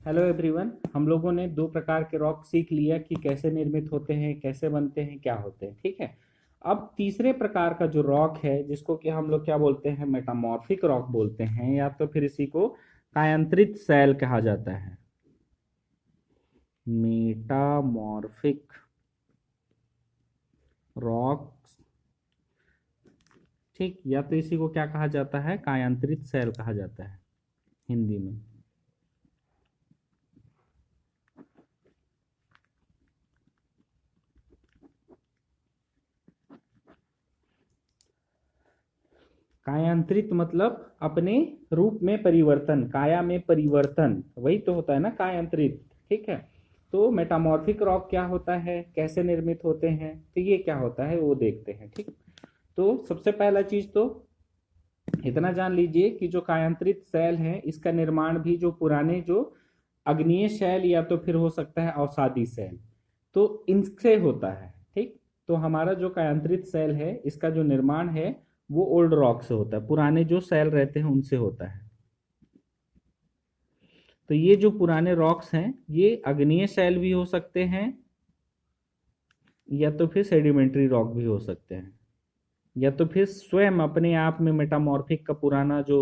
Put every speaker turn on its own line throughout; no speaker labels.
Hello everyone. हम लोगों ने दो प्रकार के रॉक सीख लिया कि कैसे निर्मित होते हैं, कैसे बनते हैं, क्या होते हैं। ठीक है। अब तीसरे प्रकार का जो रॉक है, जिसको कि हम लोग क्या बोलते हैं, मेटामॉर्फिक रॉक बोलते हैं, या तो फिर इसी को कायांतरित शैल कहा जाता है। मेटामॉर्फिक रॉक, ठीक, या तो इसी को क्या कहा जाता है, कायांतरित शैल कहा जाता है हिंदी में। कायांतरित मतलब अपने रूप में परिवर्तन, काया में परिवर्तन, वही तो होता है ना कायांतरित। ठीक है। तो मेटामॉर्फिक रॉक क्या होता है, कैसे निर्मित होते हैं, तो ये क्या होता है वो देखते हैं। ठीक। तो सबसे पहला चीज तो इतना जान लीजिए कि जो कायांतरित शैल है, इसका निर्माण भी जो पुराने जो अग्नीय शैल या तो फिर हो सकता है अवसादी शैल, तो इनसे होता है। ठीक। तो हमारा जो कायांतरित शैल है, इसका जो निर्माण है वो ओल्ड रॉक से होता है, पुराने जो शैल रहते हैं उनसे होता है। तो ये जो पुराने रॉक्स हैं, ये अग्नीय शैल भी हो सकते हैं या तो फिर सेडिमेंट्री रॉक भी हो सकते हैं, या तो फिर स्वयं अपने आप में मेटामॉर्फिक का पुराना जो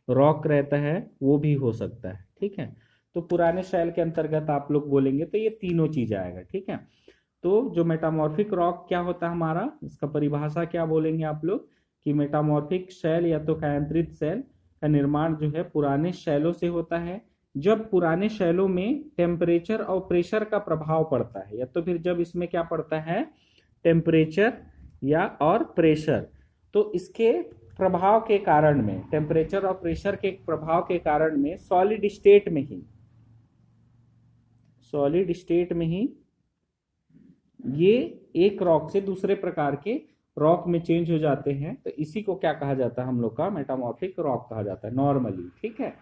रॉक रहता है वो भी हो सकता है। ठीक है। तो पुराने शैल के अंतर्गत आप लोग बोलेंगे तो ये तीनों चीज आएगा। ठीक है। तो जो मेटामॉर्फिक रॉक क्या होता है हमारा, इसका परिभाषा क्या बोलेंगे आप लोग कि मेटामॉर्फिक शैल या तो कायांतरित शैल का निर्माण जो है पुराने शैलों से होता है, जब पुराने शैलों में टेम्परेचर और प्रेशर का प्रभाव पड़ता है, या तो फिर जब इसमें क्या पड़ता है, टेम्परेचर या और प्रेशर। तो इसके प्रभाव के कारण में, टेम्परेचर और प्रेशर के प्रभाव के कारण में सॉलिड स्टेट में ही ये एक रॉक से दूसरे प्रकार के रॉक में चेंज हो जाते हैं। तो इसी को क्या कहा जाता है, हम लोग का मेटामॉर्फिक रॉक कहा जाता है नॉर्मली। ठीक है।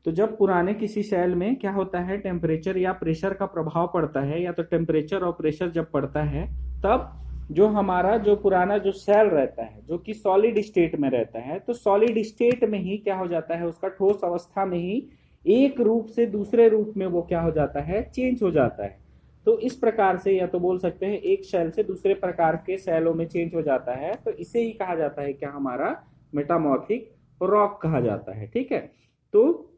तो जब पुराने किसी शैल में क्या होता है, टेम्परेचर या प्रेशर का प्रभाव पड़ता है, या तो टेम्परेचर और प्रेशर जब पड़ता है, तब जो हमारा जो पुराना जो शैल रहता है जो कि सॉलिड स्टेट में रहता है, तो सॉलिड स्टेट में ही क्या हो जाता है, उसका ठोस अवस्था में ही एक रूप से दूसरे रूप में वो क्या हो जाता है, चेंज हो जाता है। तो इस प्रकार से या तो बोल सकते हैं एक शैल से दूसरे प्रकार के शैलों में चेंज हो जाता है, तो इसे ही कहा जाता है क्या, हमारा मेटामॉर्फिक रॉक कहा जाता है। ठीक है। तो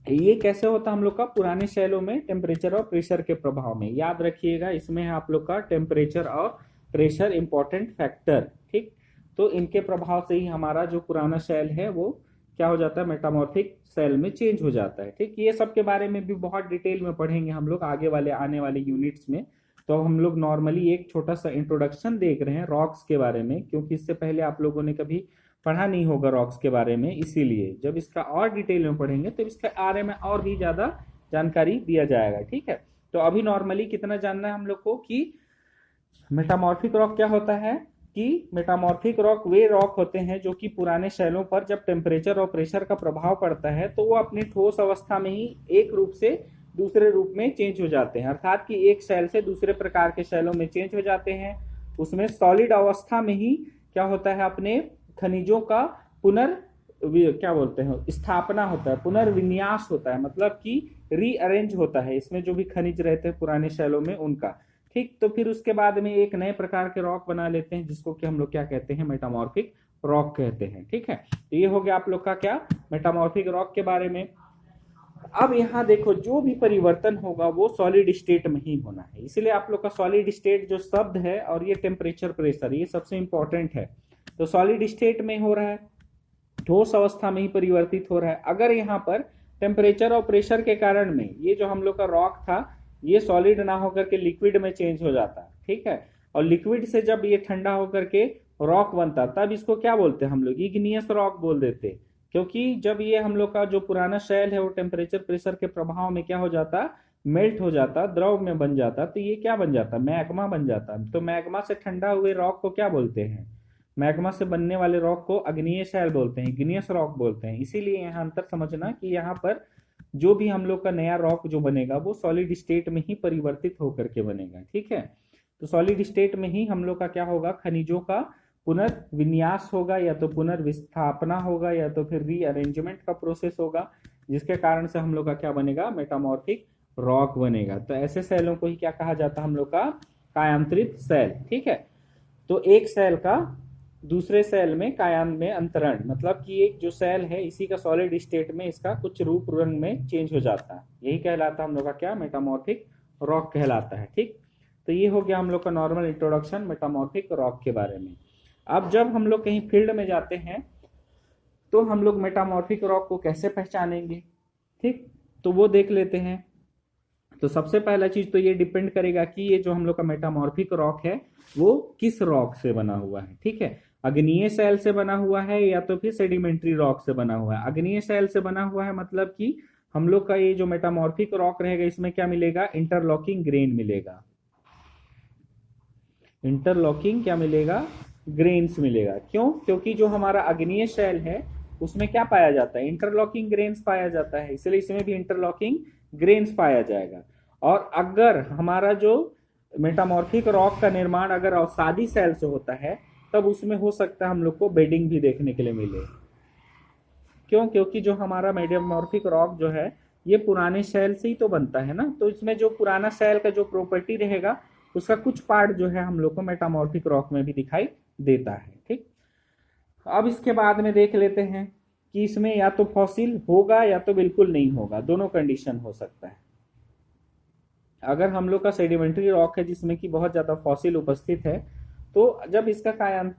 ये कैसे होता है हम लोग का, पुराने शैलों में टेम्परेचर और प्रेशर के प्रभाव में। याद रखिएगा, इसमें है आप लोग का टेम्परेचर और प्रेशर इंपॉर्टेंट फैक्टर। ठीक। तो इनके प्रभाव से ही हमारा जो पुराना शैल है वो क्या हो जाता है, मेटामॉर्फिक शैल में चेंज हो जाता है। ठीक। ये सब के बारे में भी बहुत डिटेल में पढ़ेंगे हम लोग आगे वाले आने वाले यूनिट्स में। तो हम लोग नॉर्मली एक छोटा सा इंट्रोडक्शन देख रहे हैं रॉक्स के बारे में, क्योंकि इससे पहले आप लोगों ने कभी पढ़ा नहीं होगा रॉक्स के बारे में। इसीलिए जब इसका और डिटेल में पढ़ेंगे तो इसके बारे में और भी ज्यादा जानकारी दिया जाएगा। ठीक है। तो अभी नॉर्मली कितना जानना है हम लोग को कि मेटामॉर्फिक रॉक क्या होता है, कि मेटामॉर्फिक रॉक वे रॉक होते हैं जो कि पुराने शैलों पर जब टेम्परेचर और प्रेशर का प्रभाव पड़ता है तो वो अपनी ठोस अवस्था में ही एक रूप से दूसरे रूप में चेंज हो जाते हैं, अर्थात कि एक शैल से दूसरे प्रकार के शैलों में चेंज हो जाते हैं। उसमें सॉलिड अवस्था में ही क्या होता है, अपने खनिजों का क्या बोलते हैं, स्थापना होता है, पुनर्विन्यास होता है, मतलब कि रीअरेंज होता है इसमें जो भी खनिज रहते हैं पुराने शैलों में उनका। ठीक। तो फिर उसके बाद में एक नए प्रकार के रॉक बना लेते हैं जिसको कि हम लोग क्या कहते हैं, मेटामॉर्फिक रॉक कहते हैं। ठीक है। तो ये हो गया आप लोग का क्या, मेटामॉर्फिक रॉक के बारे में। अब यहाँ देखो, जो भी परिवर्तन होगा वो सॉलिड स्टेट में ही होना है, इसलिए आप लोग का सॉलिड स्टेट जो शब्द है और ये टेम्परेचर प्रेशर ये सबसे इंपॉर्टेंट है। तो सॉलिड स्टेट में हो रहा है, ठोस अवस्था में ही परिवर्तित हो रहा है। अगर यहाँ पर टेम्परेचर और प्रेशर के कारण में ये जो हम लोग का रॉक था ये सॉलिड ना होकर के लिक्विड में चेंज हो जाता, ठीक है, और लिक्विड से जब ये ठंडा होकर के रॉक बनता तब इसको क्या बोलते हैं हम लोग, इग्नियस रॉक बोल देते। क्योंकि जब ये हम लोग का जो पुराना शैल है वो टेम्परेचर प्रेशर के प्रभाव में क्या हो जाता, मेल्ट हो जाता, द्रव में बन जाता, तो ये क्या बन जाता, मैग्मा बन जाता। तो मैग्मा से ठंडा हुए रॉक को क्या बोलते हैं, मैग्मा से बनने वाले रॉक को अग्नीय शैल बोलते हैं, इग्नियस रॉक बोलते हैं। इसीलिए यहाँ अंतर समझना कि यहाँ पर जो भी हम लोग का नया रॉक जो बनेगा वो सॉलिड स्टेट में ही परिवर्तित होकर के बनेगा। ठीक है। तो सॉलिड स्टेट में ही हम लोग का क्या होगा, खनिजों का पुनर्विन्यास होगा या तो पुनर्विस्थापना होगा या तो फिर रीअरेंजमेंट का प्रोसेस होगा, जिसके कारण से हम लोग का क्या बनेगा, मेटामॉर्फिक रॉक बनेगा। तो ऐसे सेलों को ही क्या कहा जाता है हम लोग का, कायांतरित सेल। ठीक है, तो एक सेल का दूसरे सेल में कायांत में अंतरण, मतलब कि एक जो सेल है इसी का सॉलिड स्टेट में इसका कुछ रूप रंग में चेंज हो जाता है, यही कहलाता है हम लोग का क्या, मेटामॉर्फिक रॉक कहलाता है। ठीक, तो ये हो गया हम लोग का नॉर्मल इंट्रोडक्शन मेटामॉर्फिक रॉक के बारे में। अब जब हम लोग कहीं फील्ड में जाते हैं तो हम लोग मेटामॉर्फिक रॉक को कैसे पहचानेंगे, ठीक, तो वो देख लेते हैं। तो सबसे पहला चीज तो ये डिपेंड करेगा कि ये जो हम लोग का मेटामॉर्फिक रॉक है वो किस रॉक से बना हुआ है। ठीक है, अग्नीय सेल से बना हुआ है या तो फिर सेडिमेंट्री रॉक से बना हुआ है। अग्नीय सेल से बना हुआ है मतलब कि हम लोग का ये जो मेटामॉर्फिक रॉक रहेगा इसमें क्या मिलेगा, इंटरलॉकिंग ग्रेन मिलेगा। इंटरलॉकिंग क्या मिलेगा, ग्रेन्स मिलेगा। क्यों, क्योंकि जो हमारा अग्नीय सेल है उसमें क्या पाया जाता है, इंटरलॉकिंग ग्रेन्स पाया जाता है, इसलिए इसमें भी इंटरलॉकिंग ग्रेन्स पाया जाएगा। और अगर हमारा जो मेटामॉर्फिक रॉक का निर्माण अगर अवसादी सेल से होता है तब उसमें हो सकता है हम लोग को बेडिंग भी देखने के लिए मिले। क्यों, क्योंकि जो हमारा मेटामॉर्फिक रॉक जो है ये पुराने सेल से ही तो बनता है ना, तो इसमें जो पुराना सेल का जो प्रॉपर्टी रहेगा उसका कुछ पार्ट जो है हम लोग को मेटामॉर्फिक रॉक में भी दिखाई देता है। ठीक, अब इसके बाद में देख लेते हैं कि इसमें या तो फॉसिल होगा या तो बिल्कुल नहीं होगा, दोनों कंडीशन हो सकता है। अगर हम लोग का सेडिमेंट्री रॉक है जिसमें कि बहुत ज्यादा फॉसिल उपस्थित है तो जब इसका कायांत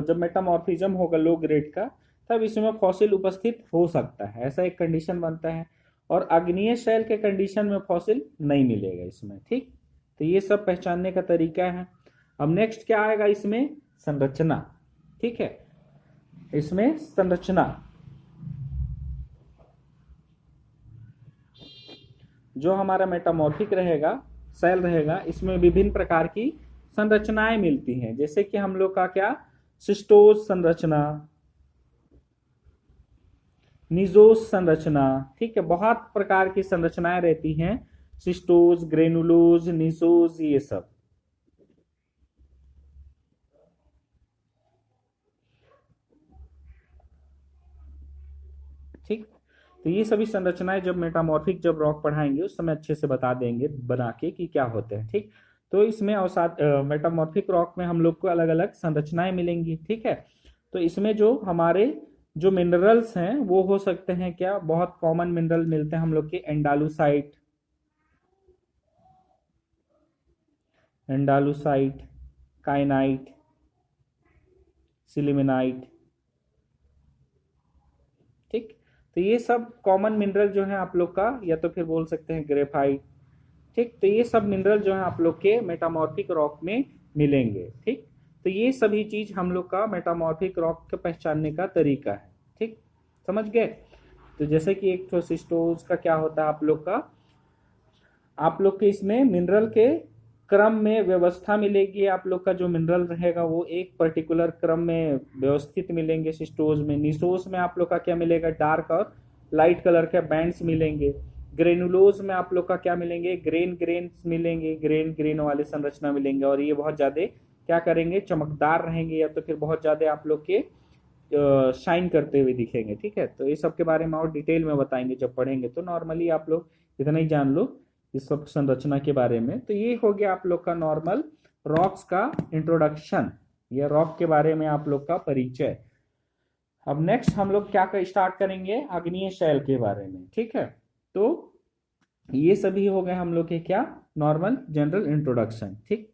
जब मेटामॉर्फिज्म होगा लो ग्रेड का तब इसमें फॉसिल उपस्थित हो सकता है, ऐसा एक कंडीशन बनता है। और अग्नीय सेल के कंडीशन में फॉसिल नहीं मिलेगा इसमें। ठीक, तो ये सब पहचानने का तरीका है। अब नेक्स्ट क्या आएगा, इसमें संरचना। ठीक है, इसमें संरचना जो हमारा मेटामॉर्फिक रहेगा सेल रहेगा इसमें विभिन्न प्रकार की संरचनाएं मिलती हैं, जैसे कि हम लोग का क्या, सिस्टोज संरचना, निजोस संरचना। ठीक है, बहुत प्रकार की संरचनाएं रहती हैं, सिस्टोज, ग्रेनुलोज, निजोज, ये सब। ठीक, तो ये सभी संरचनाएं जब मेटामॉर्फिक जब रॉक पढ़ाएंगे उस समय अच्छे से बता देंगे बना के कि क्या होते हैं। ठीक, तो इसमें अवसाद मेटामॉर्फिक रॉक में हम लोग को अलग अलग संरचनाएं मिलेंगी। ठीक है, तो इसमें जो हमारे जो मिनरल्स हैं वो हो सकते हैं क्या, बहुत कॉमन मिनरल मिलते हैं हम लोग के, एंडालुसाइट, एंडालुसाइट, काइनाइट, सिलिमेनाइट। ठीक, तो ये सब कॉमन मिनरल जो है आप लोग का, या तो फिर बोल सकते हैं ग्रेफाइट। ठीक, तो ये सब मिनरल जो है आप लोग के मेटामॉर्फिक रॉक में मिलेंगे। ठीक, तो ये सभी चीज हम लोग का मेटामॉर्फिक रॉक के पहचानने का तरीका है। ठीक, समझ गए। तो जैसे कि एक तो सिस्टोज का क्या होता है आप लोग का, आप लोग के इसमें मिनरल के क्रम में व्यवस्था मिलेगी। आप लोग का जो मिनरल रहेगा वो एक पर्टिकुलर क्रम में व्यवस्थित मिलेंगे सिस्टोज में। निसोज में आप लोग का क्या मिलेगा, डार्क और लाइट कलर के बैंड्स मिलेंगे। ग्रेनुलोज में आप लोग का क्या मिलेंगे, ग्रेन ग्रेन्स मिलेंगे, ग्रेन ग्रेन वाले संरचना मिलेंगे, और ये बहुत ज्यादा क्या करेंगे, चमकदार रहेंगे या तो फिर बहुत ज्यादा आप लोग के शाइन करते हुए दिखेंगे। ठीक है, तो ये सब के बारे में और डिटेल में बताएंगे जब पढ़ेंगे, तो नॉर्मली आप लोग इतना ही जान लो इस सब संरचना के बारे में। तो ये हो गया आप लोग का नॉर्मल रॉक्स का इंट्रोडक्शन, या रॉक के बारे में आप लोग का परिचय। अब नेक्स्ट हम लोग क्या स्टार्ट करेंगे, आग्नेय शैल के बारे में। ठीक है, तो ये सभी हो गए हम लोग के क्या, नॉर्मल जनरल इंट्रोडक्शन। ठीक।